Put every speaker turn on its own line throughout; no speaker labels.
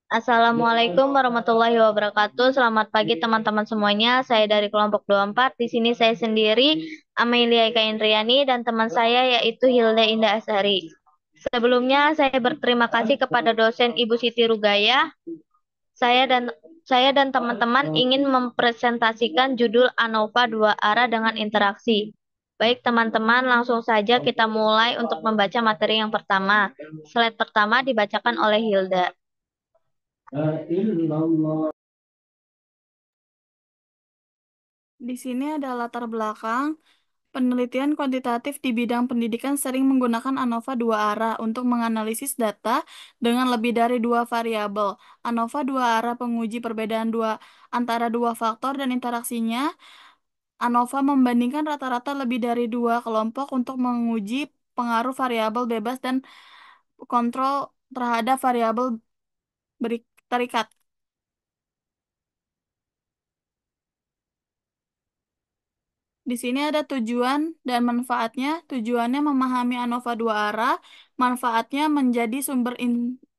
Assalamualaikum warahmatullahi wabarakatuh. Selamat pagi teman-teman semuanya. Saya dari kelompok 24. Di sini saya sendiri, Amelia Eka Indriani, dan teman saya yaitu Hilda Indah Asari. Sebelumnya saya berterima kasih kepada dosen Ibu Siti Rugaya. Saya dan saya dan teman-teman ingin mempresentasikan judul ANOVA dua arah dengan interaksi. Baik teman-teman, langsung saja kita mulai untuk membaca materi yang pertama. Slide pertama dibacakan oleh Hilda.
Di sini ada latar belakang. Penelitian kuantitatif di bidang pendidikan sering menggunakan ANOVA dua arah untuk menganalisis data dengan lebih dari dua variabel. ANOVA dua arah penguji perbedaan antara dua faktor dan interaksinya. ANOVA membandingkan rata-rata lebih dari dua kelompok untuk menguji pengaruh variabel bebas dan kontrol terhadap variabel terikat. Di sini ada tujuan dan manfaatnya. Tujuannya memahami ANOVA dua arah, manfaatnya menjadi sumber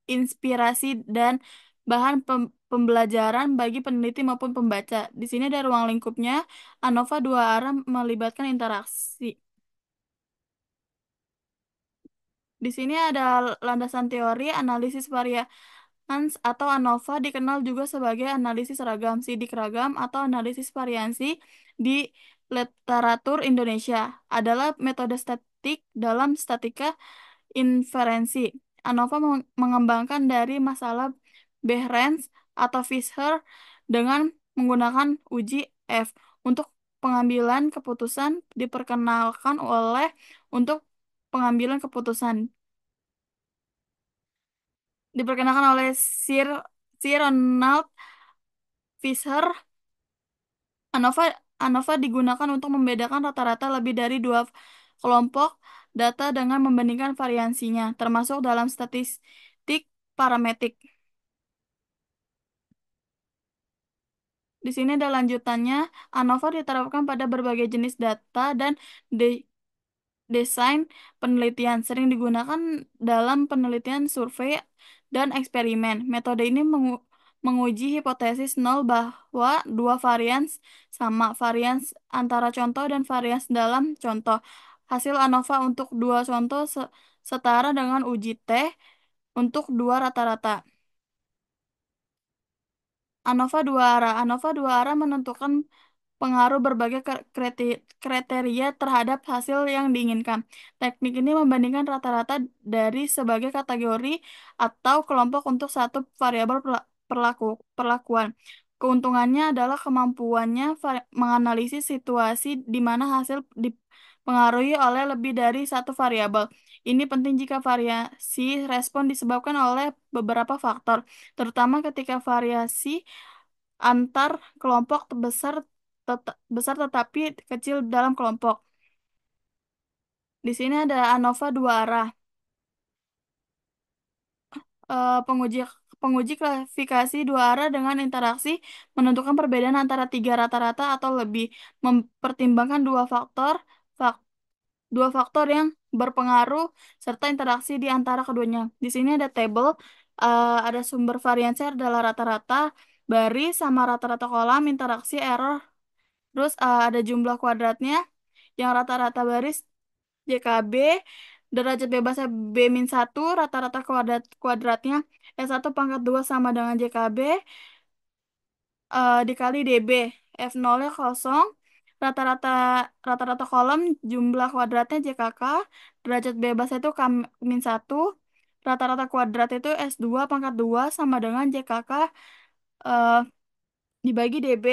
inspirasi dan bahan pembelajaran bagi peneliti maupun pembaca. Di sini ada ruang lingkupnya. ANOVA dua arah melibatkan interaksi. Di sini ada landasan teori analisis varians atau ANOVA, dikenal juga sebagai analisis ragam, sidik ragam atau analisis variansi di literatur Indonesia. Adalah metode statik dalam statika inferensi. ANOVA mengembangkan dari masalah Behrens atau Fisher dengan menggunakan uji F untuk pengambilan keputusan diperkenalkan oleh untuk pengambilan keputusan diperkenalkan oleh Sir Ronald Fisher. ANOVA ANOVA digunakan untuk membedakan rata-rata lebih dari dua kelompok data dengan membandingkan variansinya, termasuk dalam statistik parametrik. Di sini ada lanjutannya. ANOVA diterapkan pada berbagai jenis data dan desain penelitian. Sering digunakan dalam penelitian survei dan eksperimen. Metode ini menguji hipotesis nol bahwa dua varians sama, varians antara contoh dan varians dalam contoh. Hasil ANOVA untuk dua contoh setara dengan uji T untuk dua rata-rata. ANOVA dua arah menentukan pengaruh berbagai kriteria terhadap hasil yang diinginkan. Teknik ini membandingkan rata-rata dari sebagai kategori atau kelompok untuk satu variabel perlakuan. Keuntungannya adalah kemampuannya menganalisis situasi di mana hasil dipengaruhi oleh lebih dari satu variabel. Ini penting jika variasi respon disebabkan oleh beberapa faktor, terutama ketika variasi antar kelompok besar tetapi kecil dalam kelompok. Di sini ada ANOVA dua arah. Penguji penguji klasifikasi dua arah dengan interaksi menentukan perbedaan antara tiga rata-rata atau lebih, mempertimbangkan fak- dua faktor yang berpengaruh serta interaksi di antara keduanya. Di sini ada tabel, ada sumber variansi adalah rata-rata baris sama rata-rata kolam, interaksi error. Terus ada jumlah kuadratnya, yang rata-rata baris JKB, derajat bebasnya B-1, rata-rata kuadratnya S1 pangkat 2 sama dengan JKB, dikali DB. F0-nya kosong, rata-rata rata-rata kolom jumlah kuadratnya JKK, derajat bebas itu K-1, rata-rata kuadrat itu S2 pangkat 2 sama dengan JKK eh, dibagi DB.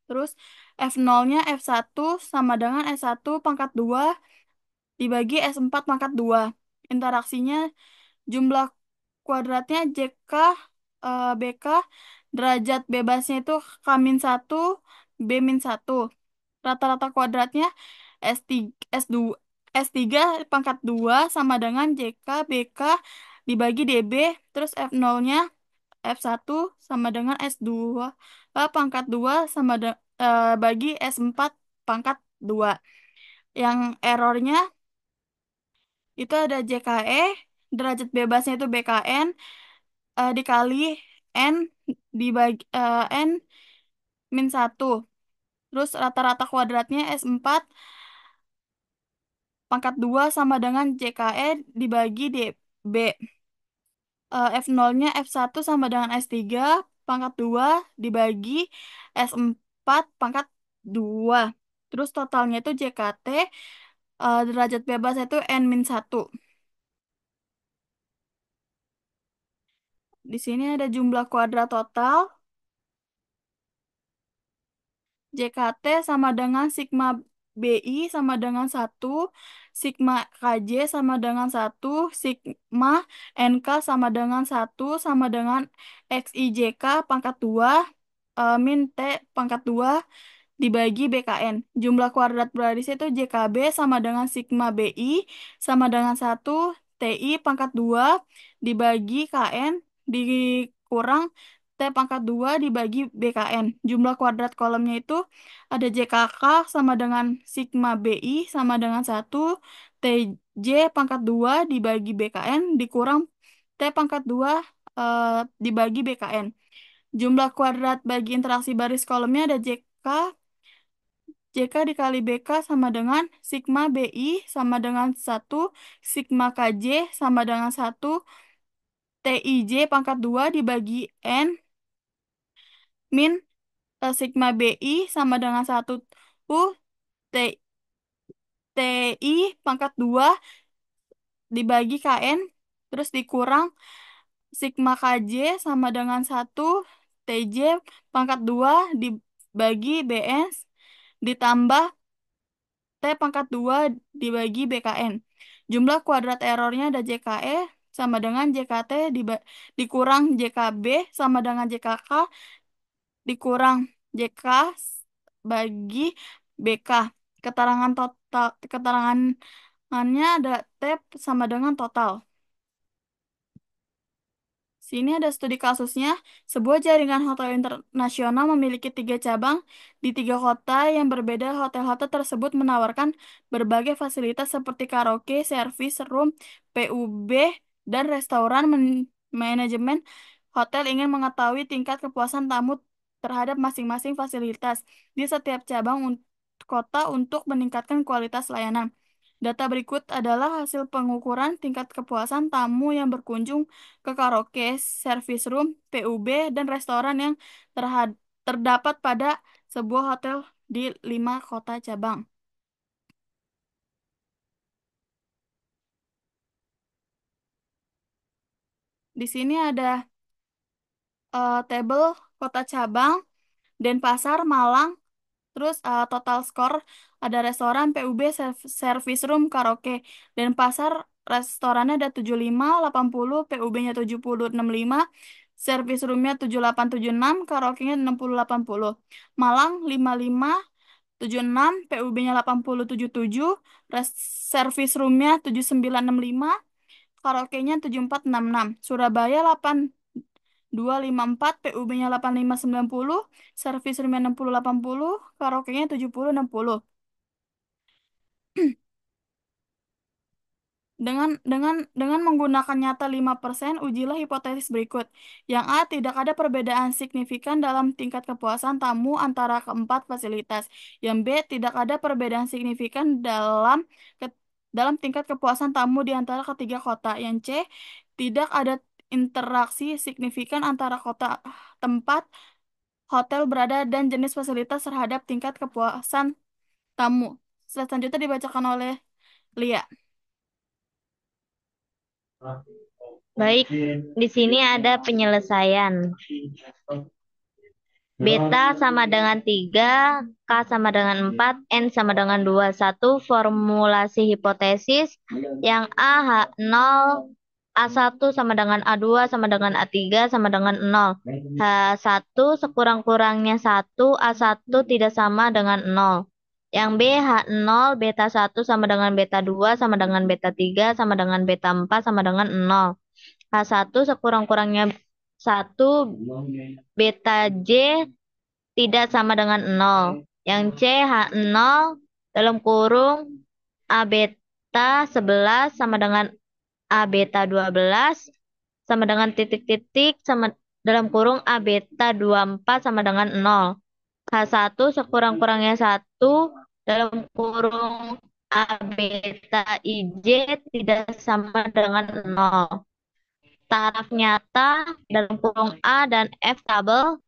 Terus F0-nya F1 sama dengan S1 pangkat 2 dibagi S4 pangkat 2. Interaksinya jumlah kuadratnya JK, BK, derajat bebasnya itu K-1, B-1. Rata-rata kuadratnya S3, S2, S3 pangkat 2 sama dengan JK, BK dibagi DB. Terus F0-nya F1 sama dengan S2 pangkat 2 bagi S4 pangkat 2. Yang errornya itu ada JKE, derajat bebasnya itu BKN dikali N dibagi N min 1. Terus rata-rata kuadratnya S4 pangkat 2 sama dengan JKE dibagi DB. F0-nya F1 sama dengan S3 pangkat 2 dibagi S4 pangkat 2. Terus totalnya itu JKT derajat bebas itu N-1. Di sini ada jumlah kuadrat total. JKT sama dengan sigma BI sama dengan 1, sigma KJ sama dengan 1, sigma NK sama dengan 1, sama dengan XIJK pangkat 2, min T pangkat 2 dibagi BKN. Jumlah kuadrat baris itu JKB sama dengan sigma BI sama dengan 1, TI pangkat 2 dibagi KN dikurang T pangkat 2 dibagi BKN. Jumlah kuadrat kolomnya itu ada JKK sama dengan sigma BI sama dengan 1, TJ pangkat 2 dibagi BKN dikurang T pangkat 2 dibagi BKN. Jumlah kuadrat bagi interaksi baris kolomnya ada JK dikali BK sama dengan sigma BI sama dengan 1, sigma KJ sama dengan 1, TIJ pangkat 2 dibagi N min sigma BI sama dengan 1 T, TI pangkat 2 dibagi KN terus dikurang sigma KJ sama dengan 1 TJ pangkat 2 dibagi BS ditambah T pangkat 2 dibagi BKN. Jumlah kuadrat errornya ada JKE sama dengan JKT dikurang JKB sama dengan JKK dikurang JK bagi BK. Keterangannya ada T sama dengan total. Sini ada studi kasusnya. Sebuah jaringan hotel internasional memiliki 3 cabang di 3 kota yang berbeda. Hotel-hotel tersebut menawarkan berbagai fasilitas seperti karaoke, service room, PUB, dan restoran. Manajemen hotel ingin mengetahui tingkat kepuasan tamu terhadap masing-masing fasilitas di setiap cabang kota untuk meningkatkan kualitas layanan. Data berikut adalah hasil pengukuran tingkat kepuasan tamu yang berkunjung ke karaoke, service room, PUB, dan restoran yang terdapat pada sebuah hotel di 5 kota cabang. Di sini ada tabel kota cabang, Denpasar, Malang, terus total skor ada restoran, PUB, service room, karaoke. Denpasar restorannya ada 75, 80, PUB-nya 70, 65, service roomnya 78, 76, karaoke-nya 60, 80. Malang 55, 76, PUB-nya 80, 77, service roomnya 79, 65, karaoke-nya 74, 66. Surabaya 8254, PUB-nya 85, 90, service roomnya 60, 80, karaoke-nya 70, 60. Dengan menggunakan nyata 5%, ujilah hipotesis berikut. Yang A, tidak ada perbedaan signifikan dalam tingkat kepuasan tamu antara keempat fasilitas. Yang B, tidak ada perbedaan signifikan dalam tingkat kepuasan tamu di antara ketiga kota. Yang C, tidak ada interaksi signifikan antara kota tempat hotel berada dan jenis fasilitas terhadap tingkat kepuasan tamu. Selanjutnya dibacakan oleh Lia.
Baik, di sini ada penyelesaian. Beta sama dengan 3, K sama dengan 4, N sama dengan 2. Satu formulasi hipotesis. Yang A, H0, A1 sama dengan A2 sama dengan A3 sama dengan 0. H1 sekurang-kurangnya 1, A1 tidak sama dengan 0. Yang B, H0, beta 1 sama dengan beta 2 sama dengan beta 3 sama dengan beta 4 sama dengan 0. H1 sekurang-kurangnya 1, beta J tidak sama dengan 0. Yang C, H0 dalam kurung A beta 11 sama dengan A beta 12 sama dengan titik-titik sama dalam kurung A beta 24 sama dengan 0. H1 sekurang-kurangnya 1 dalam kurung A beta IJ tidak sama dengan 0. Taraf nyata dalam kurung A dan F tabel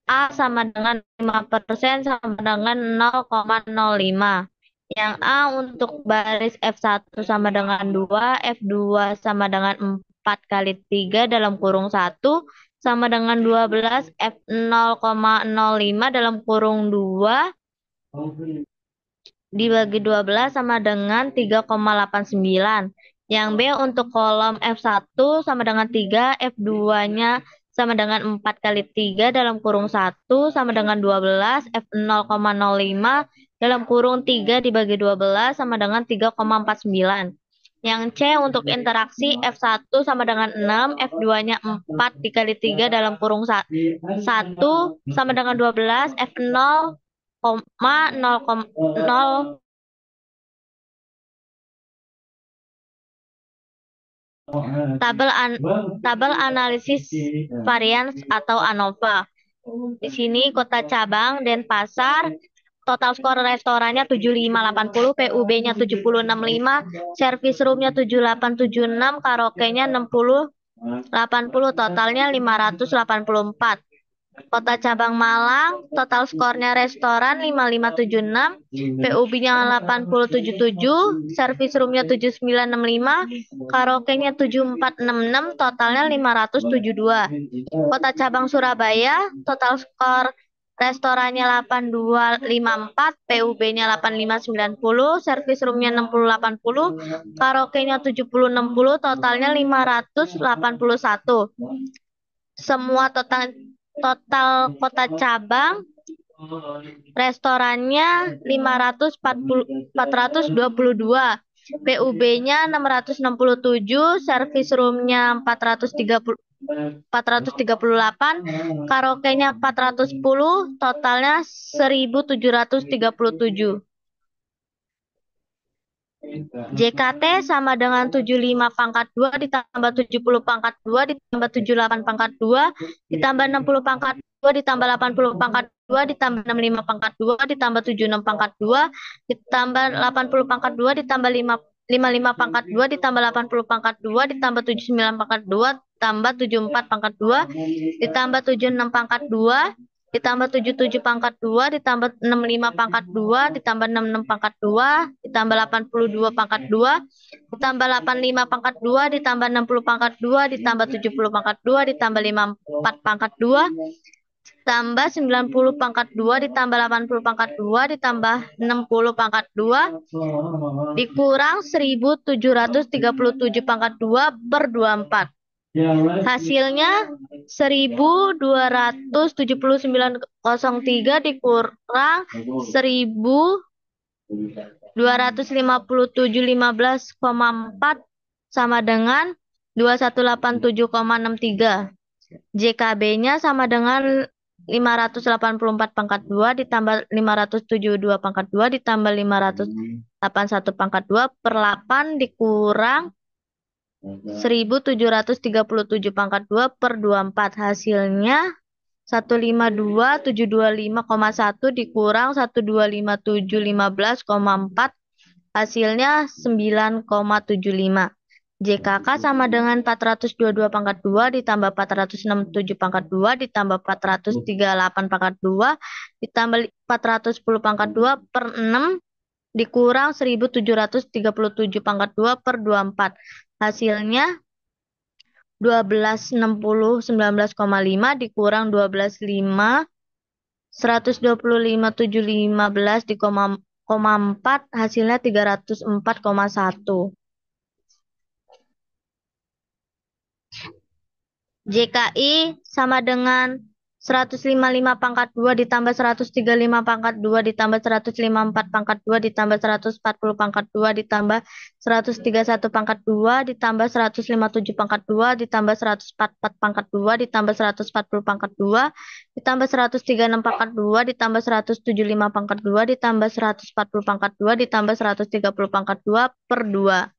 A sama dengan 5% sama dengan 0,05. Yang A untuk baris F1 sama dengan 2, F2 sama dengan 4 kali 3 dalam kurung 1 sama dengan 12, F 0,05 dalam kurung 2 dibagi 12 sama dengan 3,89. Yang B untuk kolom F1 sama dengan 3, F2-nya sama dengan 4 kali 3 dalam kurung 1 sama dengan 12, F 0,05 dalam kurung 3 dibagi 12 sama dengan 3,49. Yang C untuk interaksi F1 sama dengan 6, F2-nya 4 dikali 3 dalam kurung 1 sama dengan 12, F 0,0 tabel tabel analisis varians atau ANOVA. Di sini kota cabang Denpasar, total skor restorannya 7580, PUB-nya 7065, service room-nya 7876, karaoke-nya 6080, totalnya 584. Kota cabang Malang, total skornya restoran 5576, PUB-nya 877, service room-nya 7965, karaoke-nya 7466, totalnya 572. Kota cabang Surabaya, total skor restorannya 8254, PUB-nya 8590, service room-nya 6080, karaoke-nya 7060, totalnya 581. Semua total kota cabang restorannya 422, PUB-nya 667, service room-nya 438, karaoke-nya 410, totalnya 1737. JKT sama dengan 75 pangkat 2 ditambah 70 pangkat 2 ditambah 78 pangkat 2 ditambah 60 pangkat 2 ditambah 80 pangkat 2 ditambah 65 pangkat 2 ditambah 76 pangkat 2 ditambah 80 pangkat 2 ditambah 55 pangkat 2 ditambah 80 pangkat 2 ditambah 79 pangkat 2 ditambah 74 pangkat 2 ditambah 76 pangkat 2 ditambah 77 pangkat 2 ditambah 65 pangkat 2 ditambah 66 pangkat 2 ditambah 82 pangkat 2 ditambah 85 pangkat 2 ditambah 60 pangkat 2 ditambah 70 pangkat 2 ditambah 54 pangkat 2 ditambah 90 pangkat 2 ditambah 80 pangkat 2 ditambah 60 pangkat 2 dikurang 1737 pangkat 2 per 24. Hasilnya 1279,03 dikurang 1257,15,4 sama dengan 2187,63. JKB-nya sama dengan 584 pangkat 2 ditambah 572 pangkat 2 ditambah 581 pangkat 2 per 8 dikurang 1737 pangkat 2 per 24. Hasilnya 152725,1 dikurang 125715,4. Hasilnya 9,75. JKK sama dengan 422 pangkat 2 ditambah 467 pangkat 2 ditambah 438 pangkat 2 ditambah 410 pangkat 2 per 6 dikurang 1737 pangkat 2 per 24. Hasilnya 1260 19,5 dikurang 12,5 125,715 di koma 4 hasilnya 304,1. JKI sama dengan 155 pangkat 2 ditambah 135 pangkat 2 ditambah 154 pangkat 2 ditambah 140 pangkat 2 ditambah 131 pangkat 2 ditambah 157 pangkat 2 ditambah 144 pangkat 2 ditambah 140 pangkat 2 ditambah 136 pangkat 2 ditambah 175 pangkat 2 ditambah 140 pangkat 2 ditambah 130 pangkat 2 per 2.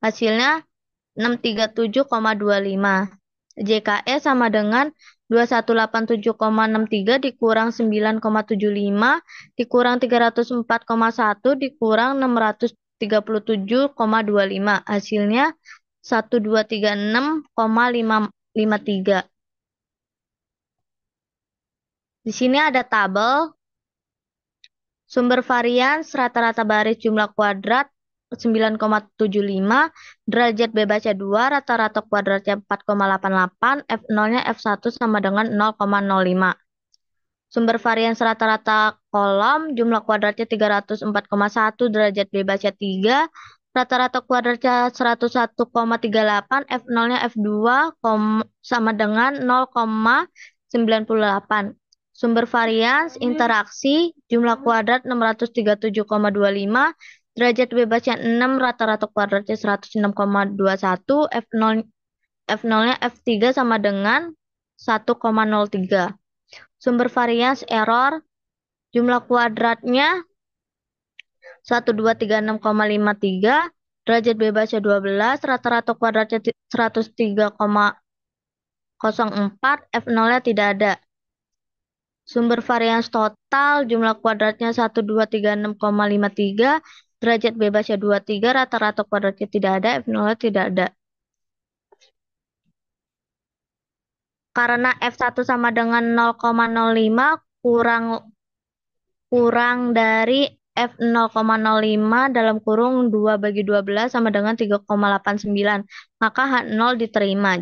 Hasilnya 637,25. JKE sama dengan 2187,63 dikurang 9,75 dikurang 304,1 dikurang 637,25. Hasilnya 1236,553. Di sini ada tabel sumber varians rata-rata baris jumlah kuadrat 9,75, derajat bebasnya 2, rata-rata kuadratnya 4,88, F0-nya F1 sama dengan 0,05. Sumber varians rata-rata kolom, jumlah kuadratnya 304,1, derajat bebasnya 3, rata-rata kuadratnya 101,38, F0-nya F2 sama dengan 0,98. Sumber varians interaksi, jumlah kuadrat 637,25, derajat bebasnya 6, rata-rata kuadratnya 106,21, F0-nya F3 sama dengan 1,03. Sumber varians error, jumlah kuadratnya 1236,53, derajat bebasnya 12, rata-rata kuadratnya 103,04, F0-nya tidak ada. Sumber varians total, jumlah kuadratnya 1236,53, derajat bebasnya 23, rata-rata kuadratnya tidak ada, F0-nya tidak ada. Karena F1 sama dengan 0,05 kurang dari F0,05 dalam kurung 2/12 sama dengan 3,89, maka H0 diterima.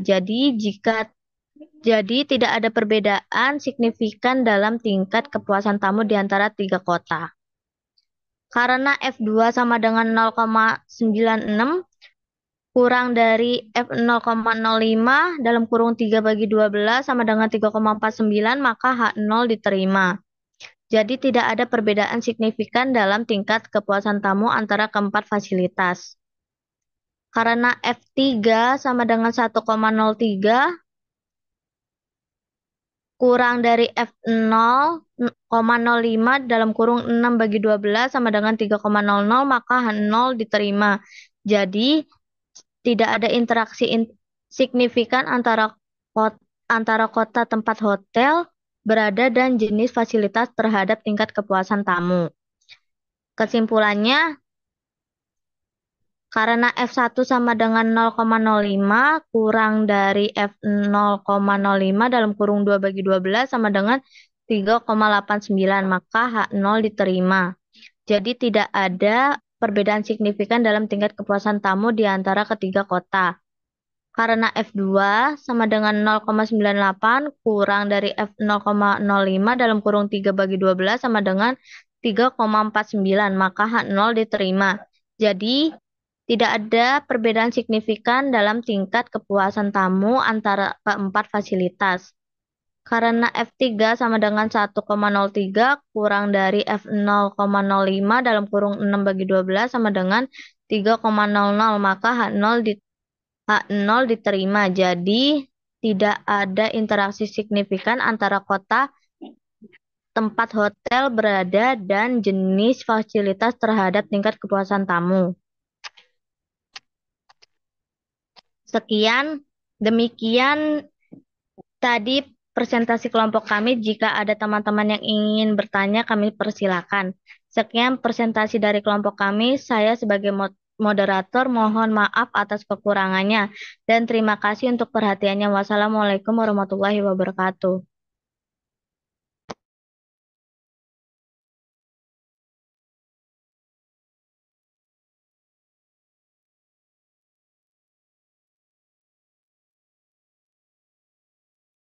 Jadi tidak ada perbedaan signifikan dalam tingkat kepuasan tamu di antara 3 kota. Karena F2 sama dengan 0,96 kurang dari F0,05 dalam kurung 3/12 sama dengan 3,49, maka H0 diterima. Jadi tidak ada perbedaan signifikan dalam tingkat kepuasan tamu antara keempat fasilitas. Karena F3 sama dengan 1,03 kurang dari F0,05 dalam kurung 6/12 sama dengan 3,00, maka H0 diterima. Jadi tidak ada interaksi signifikan antara kota tempat hotel berada dan jenis fasilitas terhadap tingkat kepuasan tamu. Kesimpulannya, karena F1 sama dengan 0,05 kurang dari F0,05 dalam kurung 2/12 sama dengan 3,89, maka H0 diterima. Jadi tidak ada perbedaan signifikan dalam tingkat kepuasan tamu di antara ketiga kota. Karena F2 sama dengan 0,98 kurang dari F0,05 dalam kurung 3/12 sama dengan 3,49, maka H0 diterima. Jadi tidak ada perbedaan signifikan dalam tingkat kepuasan tamu antara keempat fasilitas. Karena F3 sama dengan 1,03 kurang dari F0,05 dalam kurung 6/12 sama dengan 3,00, maka H0 diterima. Jadi tidak ada interaksi signifikan antara kota tempat hotel berada dan jenis fasilitas terhadap tingkat kepuasan tamu. Demikian tadi presentasi kelompok kami. Jika ada teman-teman yang ingin bertanya, kami persilakan. Sekian presentasi dari kelompok kami. Saya sebagai moderator mohon maaf atas kekurangannya dan terima kasih untuk perhatiannya. Wassalamualaikum warahmatullahi wabarakatuh.